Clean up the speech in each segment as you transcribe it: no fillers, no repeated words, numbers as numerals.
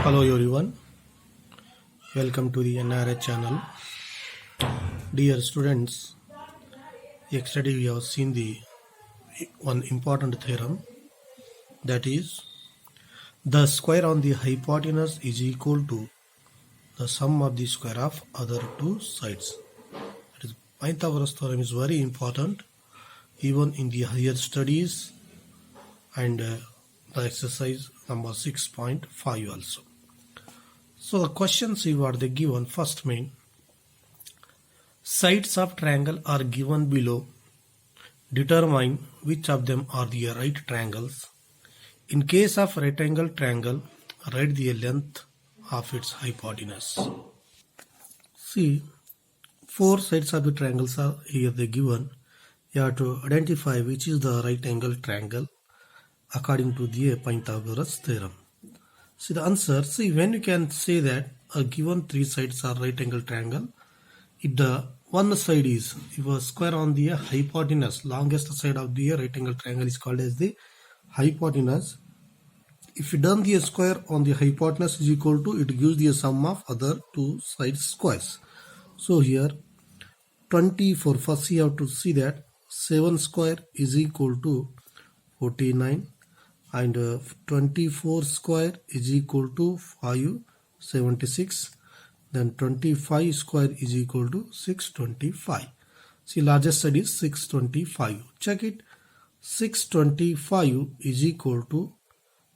Hello everyone, welcome to the NRH channel. Dear students, yesterday we have seen the one important theorem, that is the square on the hypotenuse is equal to the sum of the square of other two sides. That is, Pythagoras theorem is very important even in the higher studies and the exercise number 6.5 also. So the questions you are given. First main, sides of triangle are given below. Determine which of them are the right triangles. In case of rectangle triangle, write the length of its hypotenuse. See, four sides of the triangles are here given. You have to identify which is the right angle triangle according to the Pythagoras theorem. See the answer. See, when you can say that a given three sides are right angle triangle, if the one side is, if a square on the hypotenuse, longest side of the right angle triangle is called as the hypotenuse. If you done the square on the hypotenuse is equal to, it gives the sum of other two side squares. So here 24, first you have to see that 7 square is equal to 49 and 24 square is equal to 576. Then 25 square is equal to 625. See, largest side is 625. Check it. 625 is equal to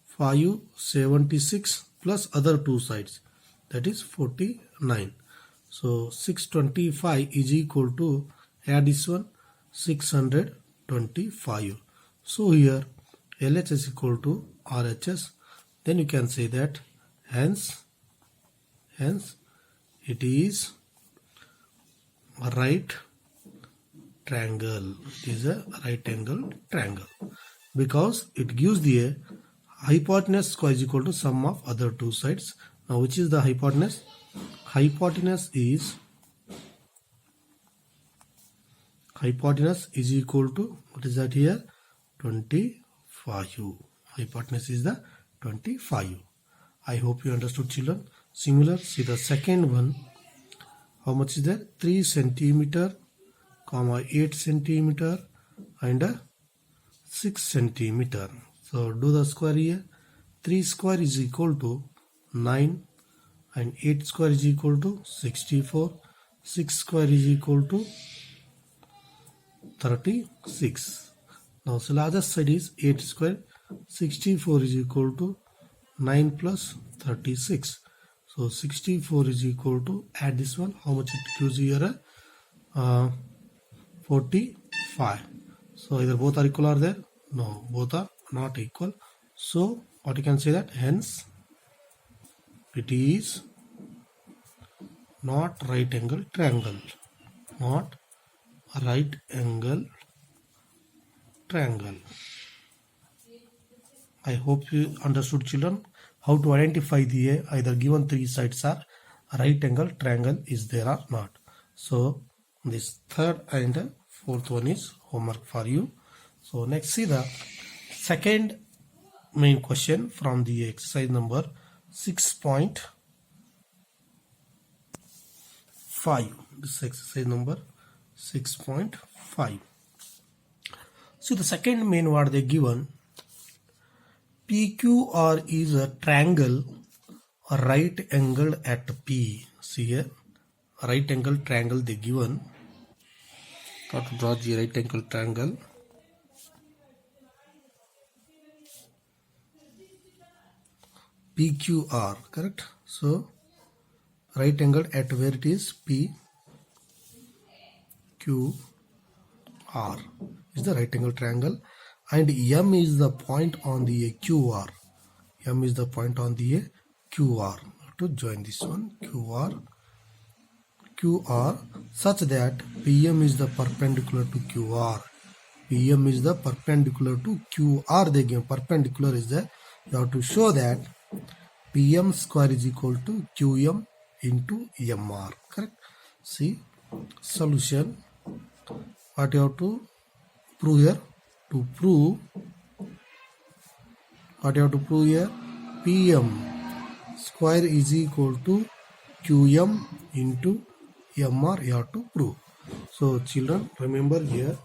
576 plus other two sides, that is 49. So 625 is equal to, add this one, 625. So here LHS is equal to RHS. Then you can say that hence it is a right triangle. It is a right angle triangle because it gives the hypotenuse square is equal to sum of other two sides. Now which is the hypotenuse? Hypotenuse is equal to, what is that here? 25. Hypotenuse is the 25. I hope you understood, children. Similar, see the second one. How much is there? 3 centimeter, 8 centimeter and 6 centimeter. So do the square here. 3 square is equal to 9 and 8 square is equal to 64. 6 square is equal to 36. Now so largest side is 8 square. 64 is equal to 9 plus 36. So 64 is equal to, add this one, how much it gives here? 45. So either both are equal or there? No, both are not equal. So what you can say that, hence it is not right angle triangle. Not right angle triangle. I hope you understood, children, how to identify the either given three sides are right angle triangle is there or not. So this third and fourth one is homework for you. So next, see the second main question from the exercise number 6.5. This exercise number 6.5. So the second main what they given, PQR is a triangle right angle at P. See here, right angle triangle they given. Got to draw the right angle triangle. PQR, correct? So right angle at where it is, PQR is the right angle triangle, and M is the point on the QR. M is the point on the QR. To join this one, QR such that PM is the perpendicular to QR. PM is the perpendicular to QR. They give perpendicular is there. You have to show that PM square is equal to QM into MR. Correct? See, solution. What you have to prove here? To prove, what you have to prove here? PM square is equal to QM into MR you have to prove. So children, remember here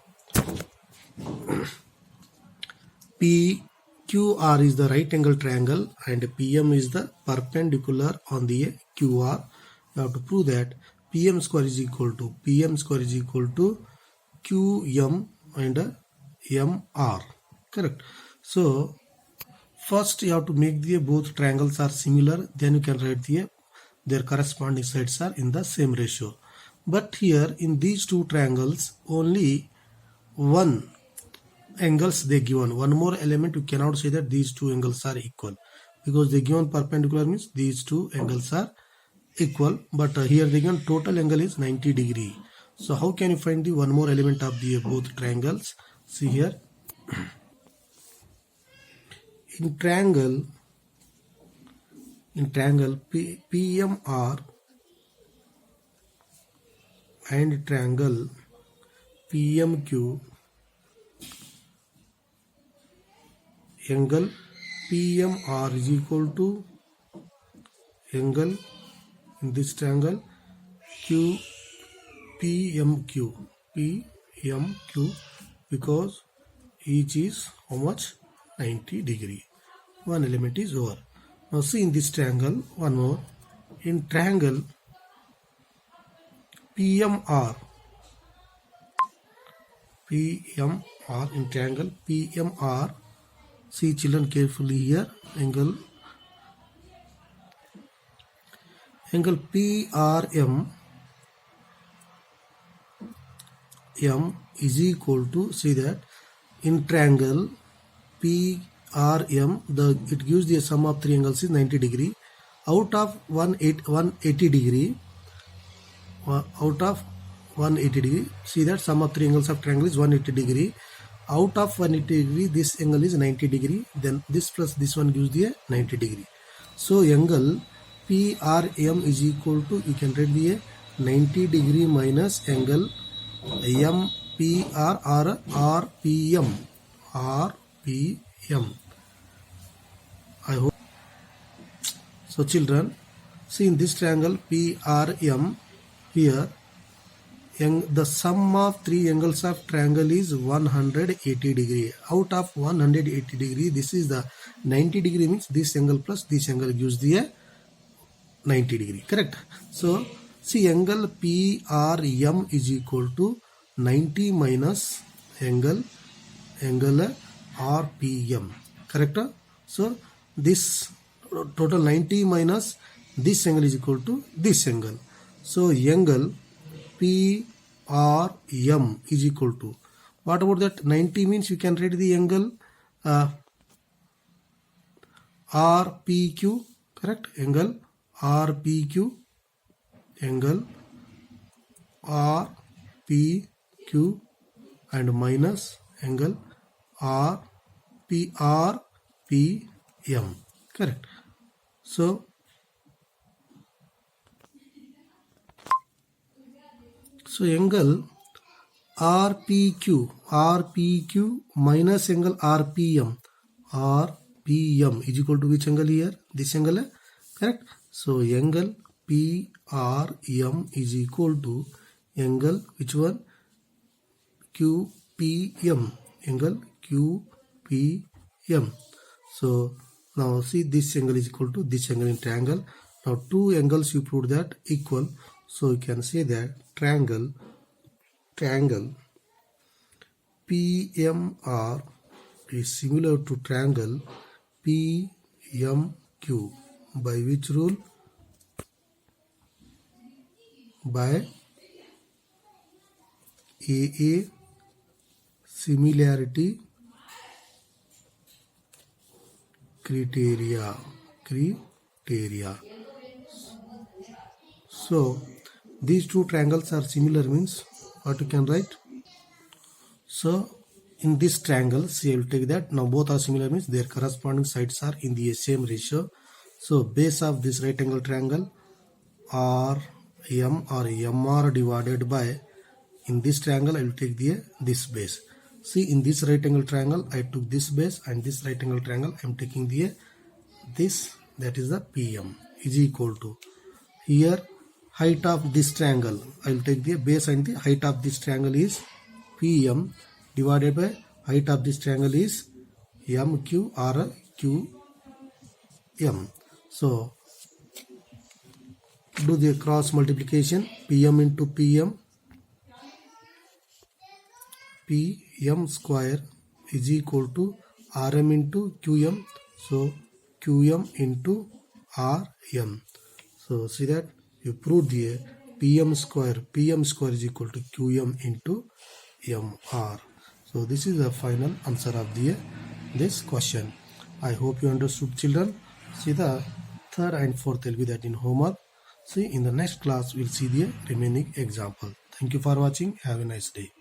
PQR is the right angle triangle and PM is the perpendicular on the QR. You have to prove that PM square is equal to QM and MR. Correct. So first you have to make the both triangles are similar, then you can write their corresponding sides are in the same ratio. But here in these two triangles only one angles they given, one more element you cannot say that these two angles are equal, because they given perpendicular means these two angles are equal, but here they given total angle is 90 degree. So how can you find the one more element of the both triangles? See here, in triangle PMR and triangle PMQ, angle PMR is equal to angle in this triangle PMQ, because each is how much? 90 degree. One element is over. Now see in this triangle one more, in triangle PMR, in triangle PMR, see children carefully here, angle PRM is equal to, see that in triangle PRM it gives the sum of three angles is 90 degree. Out of 180 degree, see that sum of three angles of triangle is 180 degree. Out of 180 degree this angle is 90 degree, then this plus this one gives the 90 degree. So angle PRM is equal to, you can write the 90 degree minus angle MPR or RPM. I hope so children. See in this triangle PRM, here the sum of three angles of triangle is 180 degree. Out of 180 degree, this is the 90 degree, means this angle plus this angle gives the 90 degree. Correct. So see angle PRM is equal to 90 minus angle RPM. Correct. So this total 90 minus this angle is equal to this angle. So angle PRM is equal to, what about that 90 means you can write the angle RPQ. Correct. Angle RPQ, angle RPQ and minus angle RPM. Correct. So angle RPQ minus angle RPM is equal to which angle here? This angle. Correct. So angle PRM is equal to angle which one? QPM. Angle QPM. So now see this angle is equal to this angle in triangle. Now two angles you prove that equal. So you can say that triangle PMR is similar to triangle PMQ. By which rule? By AA similarity criteria. So these two triangles are similar means what you can write? So in this triangle, see I will take that. Now both are similar means their corresponding sides are in the same ratio. So base of this right angle triangle RM or MR divided by, in this triangle I will take this base. See in this right angle triangle I took this base, and this right angle triangle I am taking this, that is the PM. is equal to, here height of this triangle, I will take the base and the height of this triangle is PM divided by height of this triangle is MQ or QM. So do the cross multiplication, PM into PM square is equal to RM into QM. So QM into RM. So see that you proved the PM square is equal to QM into MR. So this is the final answer of this question. I hope you understood, children. See the third and fourth will be that in homework. See in the next class we'll see the remaining example. Thank you for watching. Have a nice day.